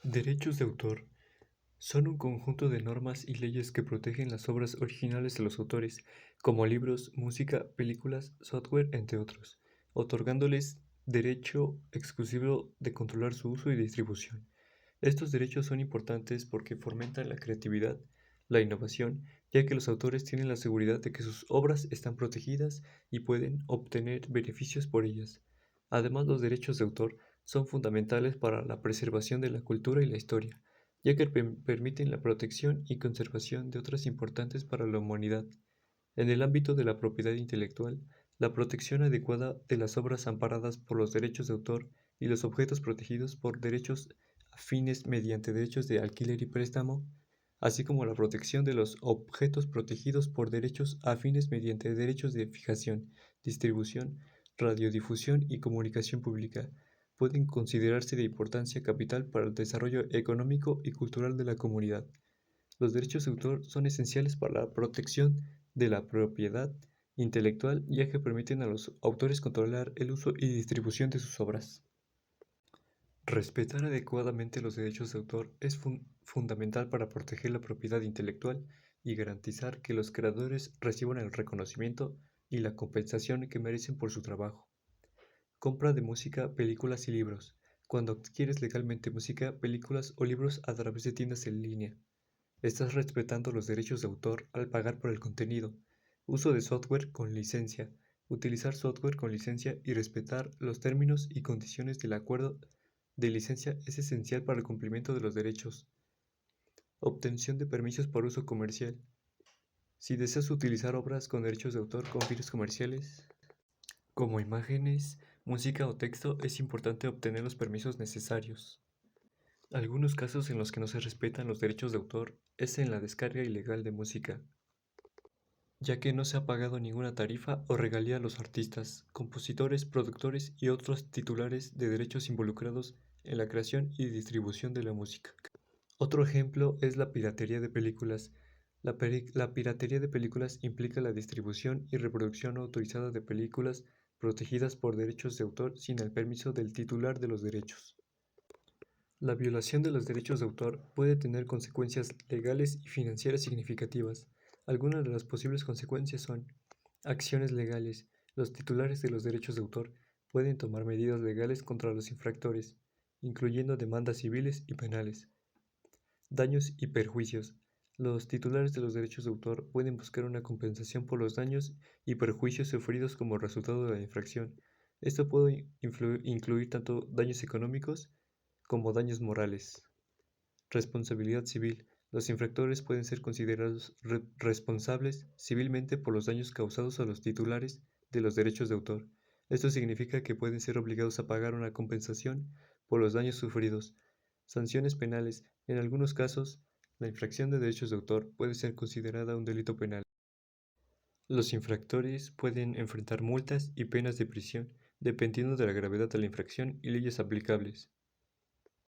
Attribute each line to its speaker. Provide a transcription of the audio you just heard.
Speaker 1: Derechos de autor son un conjunto de normas y leyes que protegen las obras originales de los autores, como libros, música, películas, software, entre otros, otorgándoles derecho exclusivo de controlar su uso y distribución. Estos derechos son importantes porque fomentan la creatividad, la innovación, ya que los autores tienen la seguridad de que sus obras están protegidas y pueden obtener beneficios por ellas. Además, los derechos de autor son fundamentales para la preservación de la cultura y la historia, ya que permiten la protección y conservación de otras importantes para la humanidad. En el ámbito de la propiedad intelectual, la protección adecuada de las obras amparadas por los derechos de autor y los objetos protegidos por derechos afines mediante derechos de alquiler y préstamo, así como la protección de los objetos protegidos por derechos afines mediante derechos de fijación, distribución, radiodifusión y comunicación pública, pueden considerarse de importancia capital para el desarrollo económico y cultural de la comunidad. Los derechos de autor son esenciales para la protección de la propiedad intelectual, ya que permiten a los autores controlar el uso y distribución de sus obras. Respetar adecuadamente los derechos de autor es fundamental para proteger la propiedad intelectual y garantizar que los creadores reciban el reconocimiento y la compensación que merecen por su trabajo. Compra de música, películas y libros. Cuando adquieres legalmente música, películas o libros a través de tiendas en línea, estás respetando los derechos de autor al pagar por el contenido. Uso de software con licencia. Utilizar software con licencia y respetar los términos y condiciones del acuerdo de licencia es esencial para el cumplimiento de los derechos. Obtención de permisos por uso comercial. Si deseas utilizar obras con derechos de autor con fines comerciales, como imágenes, música o texto, es importante obtener los permisos necesarios. Algunos casos en los que no se respetan los derechos de autor es en la descarga ilegal de música, ya que no se ha pagado ninguna tarifa o regalía a los artistas, compositores, productores y otros titulares de derechos involucrados en la creación y distribución de la música. Otro ejemplo es la piratería de películas. La piratería de películas implica la distribución y reproducción no autorizada de películas protegidas por derechos de autor sin el permiso del titular de los derechos. La violación de los derechos de autor puede tener consecuencias legales y financieras significativas. Algunas de las posibles consecuencias son acciones legales. Los titulares de los derechos de autor pueden tomar medidas legales contra los infractores, incluyendo demandas civiles y penales. Daños y perjuicios. Los titulares de los derechos de autor pueden buscar una compensación por los daños y perjuicios sufridos como resultado de la infracción. Esto puede incluir tanto daños económicos como daños morales. Responsabilidad civil. Los infractores pueden ser considerados responsables civilmente por los daños causados a los titulares de los derechos de autor. Esto significa que pueden ser obligados a pagar una compensación por los daños sufridos. Sanciones penales. En algunos casos, la infracción de derechos de autor puede ser considerada un delito penal. Los infractores pueden enfrentar multas y penas de prisión, dependiendo de la gravedad de la infracción y leyes aplicables.